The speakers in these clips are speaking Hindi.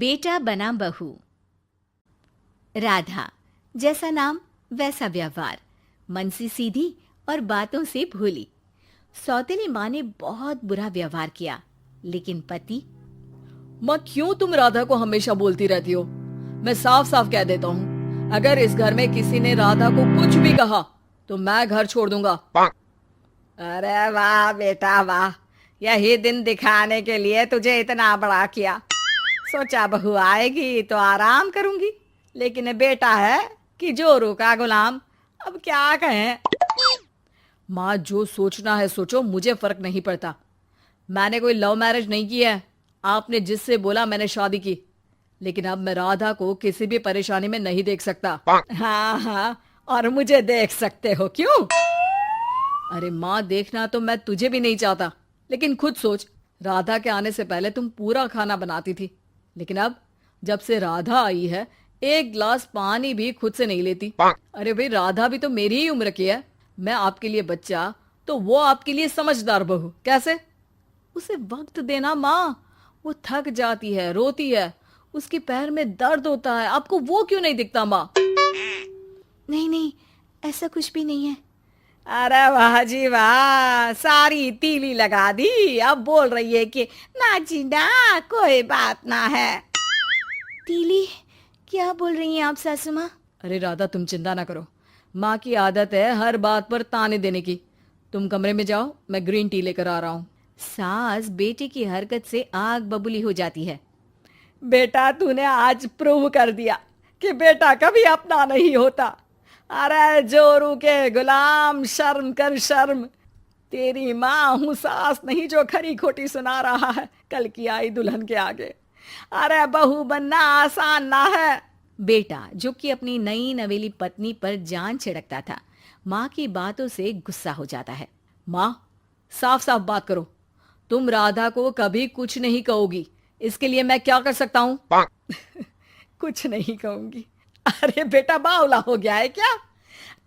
बेटा बना बहू। राधा, जैसा नाम वैसा व्यवहार, मन से सीधी और बातों से भोली। सौतेली माँ ने बहुत बुरा व्यवहार किया, लेकिन पति। माँ, क्यों तुम राधा को हमेशा बोलती रहती हो? मैं साफ साफ कह देता हूँ, अगर इस घर में किसी ने राधा को कुछ भी कहा तो मैं घर छोड़ दूंगा। अरे वाह बेटा वाह, यही दिन दिखाने के लिए तुझे इतना बड़ा किया। सोचा बहू आएगी तो आराम करूंगी, लेकिन बेटा है कि जोरू का गुलाम। अब क्या कहें। माँ, जो सोचना है सोचो, मुझे फर्क नहीं पड़ता। मैंने कोई लव मैरिज नहीं की है। आपने जिससे बोला मैंने शादी की, लेकिन अब मैं राधा को किसी भी परेशानी में नहीं देख सकता। हाँ हाँ, और मुझे देख सकते हो क्यों? अरे माँ, देखना तो मैं तुझे भी नहीं चाहता, लेकिन खुद सोच, राधा के आने से पहले तुम पूरा खाना बनाती थी, लेकिन अब जब से राधा आई है एक गिलास पानी भी खुद से नहीं लेती। अरे भाई, राधा भी तो मेरी ही उम्र की है। मैं आपके लिए बच्चा तो वो आपके लिए समझदार बहू। कैसे? उसे वक्त देना माँ, वो थक जाती है, रोती है, उसके पैर में दर्द होता है। आपको वो क्यों नहीं दिखता माँ? नहीं नहीं, ऐसा कुछ भी नहीं है। अरे वाह जी वाह, सारी तीली लगा दी। अब बोल रही है कि ना जी ना, कोई बात ना है। तीली? क्या बोल रही हैं आप सासू माँ? अरे राधा, तुम चिंता ना करो। माँ की आदत है हर बात पर ताने देने की। तुम कमरे में जाओ, मैं ग्रीन टी लेकर आ रहा हूँ। सास बेटे की हरकत से आग बबूली हो जाती है। बेटा, तूने आज प्रूव कर दिया कि बेटा कभी अपना नहीं होता। अरे जोरू के गुलाम, शर्म कर शर्म। तेरी माँ हूँ, सास नहीं जो खरी खोटी सुना रहा है कल की आई दुल्हन के आगे। अरे बहू बनना आसान ना है। बेटा, जो कि अपनी नई नवेली पत्नी पर जान छिड़कता था, माँ की बातों से गुस्सा हो जाता है। माँ, साफ साफ बात करो। तुम राधा को कभी कुछ नहीं कहोगी, इसके लिए मैं क्या कर सकता हूँ? कुछ नहीं कहूंगी? अरे बेटा, बावला हो गया है क्या?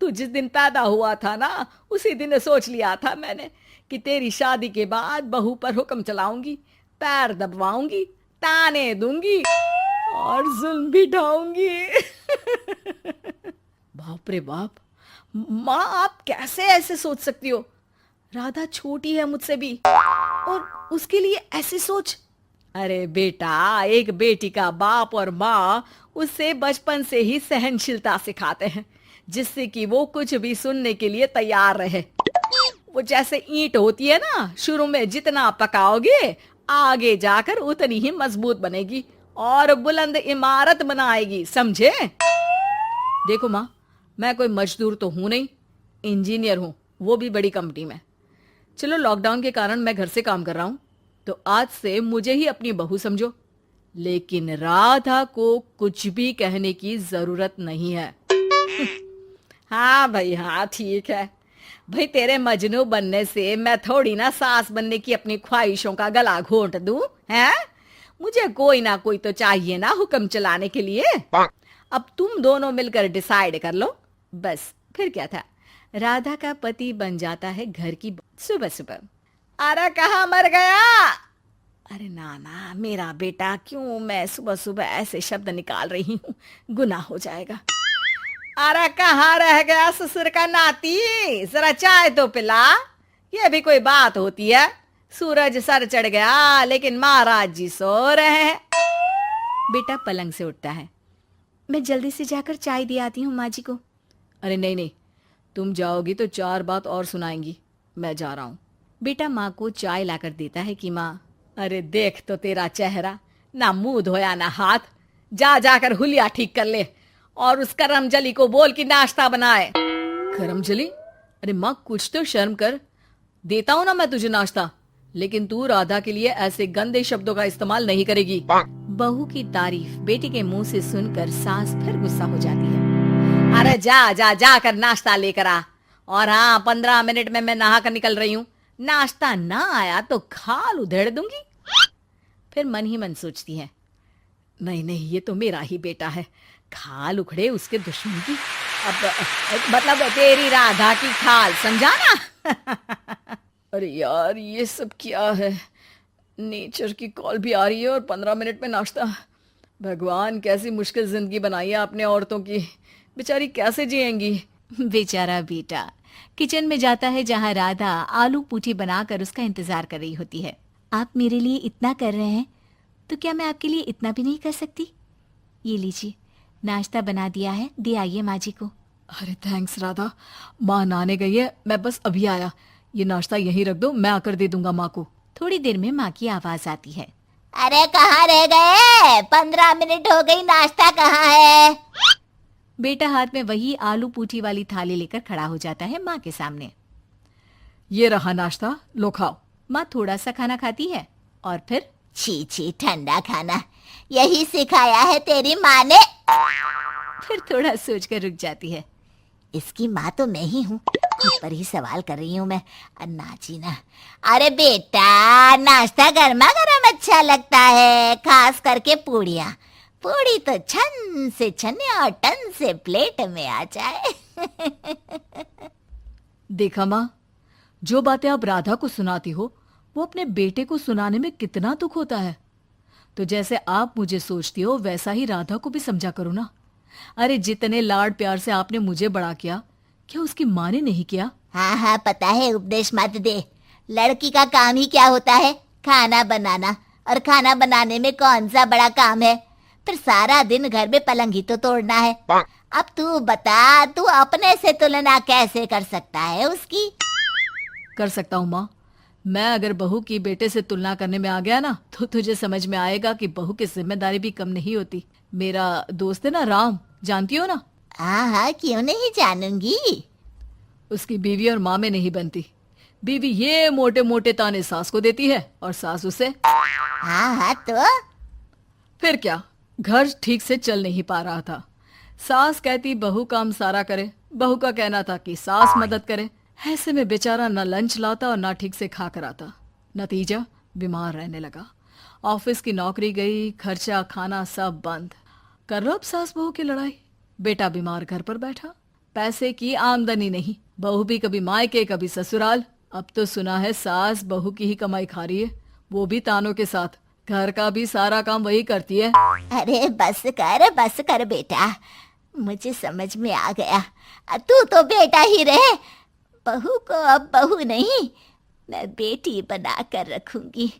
तू जिस दिन पैदा हुआ था ना, उसी दिन सोच लिया था मैंने कि तेरी शादी के बाद बहू पर हुक्म चलाऊंगी, पैर दबवाऊंगी, ताने दूंगी और जुल्म भी ढाऊंगी। बाप रे बाप! माँ, आप कैसे ऐसे सोच सकती हो? राधा छोटी है मुझसे भी, और उसके लिए ऐसी सोच? अरे बेटा, एक बेटी का बाप और माँ उससे बचपन से ही सहनशीलता सिखाते हैं, जिससे कि वो कुछ भी सुनने के लिए तैयार रहे। वो जैसे ईंट होती है ना, शुरू में जितना पकाओगे आगे जाकर उतनी ही मजबूत बनेगी और बुलंद इमारत बनाएगी, समझे? देखो माँ, मैं कोई मजदूर तो हूं नहीं, इंजीनियर हूं, वो भी बड़ी कंपनी में। चलो, लॉकडाउन के कारण मैं घर से काम कर रहा हूं, तो आज से मुझे ही अपनी बहू समझो, लेकिन राधा को कुछ भी कहने की जरूरत नहीं है। हाँ भाई हाँ, ठीक है भाई। तेरे मजनू बनने से मैं थोड़ी ना सास बनने की अपनी ख्वाहिशों का गला घोंट दूं, हैं? मुझे कोई ना कोई तो चाहिए ना हुक्म चलाने के लिए। अब तुम दोनों मिलकर डिसाइड कर लो बस। फिर क्या था, राधा का पति बन जाता है घर की सुबह सुबह। अरे कहाँ मर गया? अरे ना, मेरा बेटा, क्यों मैं सुबह सुबह ऐसे शब्द निकाल रही हूँ, गुनाह हो जाएगा। अरे कहाँ रह गया ससुर का नाती? जरा चाय तो पिला। ये भी कोई बात होती है? सूरज सर चढ़ गया, लेकिन महाराज जी सो रहे हैं। बेटा पलंग से उठता है। मैं जल्दी से जाकर चाय दे आती हूँ माँ जी को। अरे नहीं नहीं, तुम जाओगी तो 4 बात और सुनाएंगी। मैं जा रहा हूँ। बेटा माँ को चाय लाकर देता है कि माँ। अरे देख तो तेरा चेहरा, ना मुंह धोया ना हाथ। जा जाकर हुलिया ठीक कर ले और उस करमजली को बोल कि नाश्ता बनाए। करमजली? अरे माँ, कुछ तो शर्म कर। देता हूं ना मैं तुझे नाश्ता, लेकिन तू राधा के लिए ऐसे गंदे शब्दों का इस्तेमाल नहीं करेगी। बहू की तारीफ बेटे के मुंह से सुनकर सास फिर गुस्सा हो जाती है। अरे जा जा जाकर नाश्ता लेकर आ। और हाँ, 15 मिनट में मैं नहा कर निकल रही हूँ। नाश्ता ना आया तो खाल उधेड़ दूंगी। फिर मन ही मन सोचती है, नहीं नहीं, ये तो मेरा ही बेटा है, खाल उखड़े उसके दुश्मन की। अब मतलब तेरी राधा की खाल, समझा ना? अरे यार, ये सब क्या है? नेचर की कॉल भी आ रही है और 15 मिनट में नाश्ता। भगवान, कैसी मुश्किल जिंदगी बनाई है आपने औरतों की। बेचारी कैसे जिएंगी। बेचारा बेटा किचन में जाता है जहाँ राधा आलू पूठी बनाकर उसका इंतजार कर रही होती है। आप मेरे लिए इतना कर रहे हैं तो क्या मैं आपके लिए इतना भी नहीं कर सकती? ये लीजिए, नाश्ता बना दिया है, दे आइए माँ जी को। अरे थैंक्स राधा, माँ नहाने गई है, मैं बस अभी आया। ये नाश्ता यहीं रख दो, मैं आकर दे दूंगा माँ को। थोड़ी देर में माँ की आवाज आती है। अरे कहाँ रह गए? 15 मिनट हो गई, नाश्ता कहाँ है? बेटा हाथ में वही आलू पूठी वाली थाली लेकर खड़ा हो जाता है माँ के सामने। ये रहा नाश्ता, लो खाओ। माँ थोड़ा सा खाना खाती है और फिर छी छी, ठंडा खाना, यही सिखाया है तेरी माँ ने? फिर थोड़ा सोचकर रुक जाती है। इसकी माँ तो मैं ही हूँ, खुद पर ही सवाल कर रही हूँ मैं। अन्ना जी ना, अरे बेटा, नाश्ता गर्मा गर्म अच्छा लगता है, खास करके पूड़ियाँ। पूड़ी तो छन से छने और टन से प्लेट में आ जाए। देखा माँ, जो बातें आप राधा को सुनाती हो वो अपने बेटे को सुनाने में कितना दुख होता है। तो जैसे आप मुझे सोचती हो वैसा ही राधा को भी समझा करो ना। अरे जितने लाड प्यार से आपने मुझे बड़ा किया, क्या उसकी माँ ने नहीं किया? हाँ हाँ पता है, उपदेश मत दे। लड़की का काम ही क्या होता है? खाना बनाना। और खाना बनाने में कौन सा बड़ा काम है? फिर सारा दिन घर में पलंग ही तो तोड़ना है। अब तू बता, तू अपने से तुलना कैसे कर सकता है उसकी? कर सकता हूँ माँ। मैं अगर बहू की बेटे से तुलना करने में आ गया ना, तो तुझे समझ में आएगा कि बहू की जिम्मेदारी भी कम नहीं होती। मेरा दोस्त है ना राम, जानती हो ना? हाँ हाँ, क्यों नहीं जानूंगी। उसकी बीवी और माँ में नहीं बनती। बीवी ये मोटे मोटे ताने सास को देती है और सास उसे। हाँ हाँ तो फिर क्या, घर ठीक से चल नहीं पा रहा था। सास कहती बहू काम सारा करे, बहू का कहना था कि सास मदद करे। ऐसे में बेचारा न लंच लाता और ना ठीक से खा कर आता। नतीजा, बीमार रहने लगा। ऑफिस की नौकरी गई, खर्चा खाना सब बंद। कर लो अब सास बहू की लड़ाई। बेटा बीमार घर पर बैठा, पैसे की आमदनी नहीं। बहू भी कभी मायके कभी ससुराल। अब तो सुना है सास बहू की ही कमाई खा रही है, वो भी तानों के साथ। घर का भी सारा काम वही करती है। अरे बस कर बेटा, मुझे समझ में आ गया। तू तो बेटा ही रहे, बहू को अब बहू नहीं, मैं बेटी बना कर रखूंगी।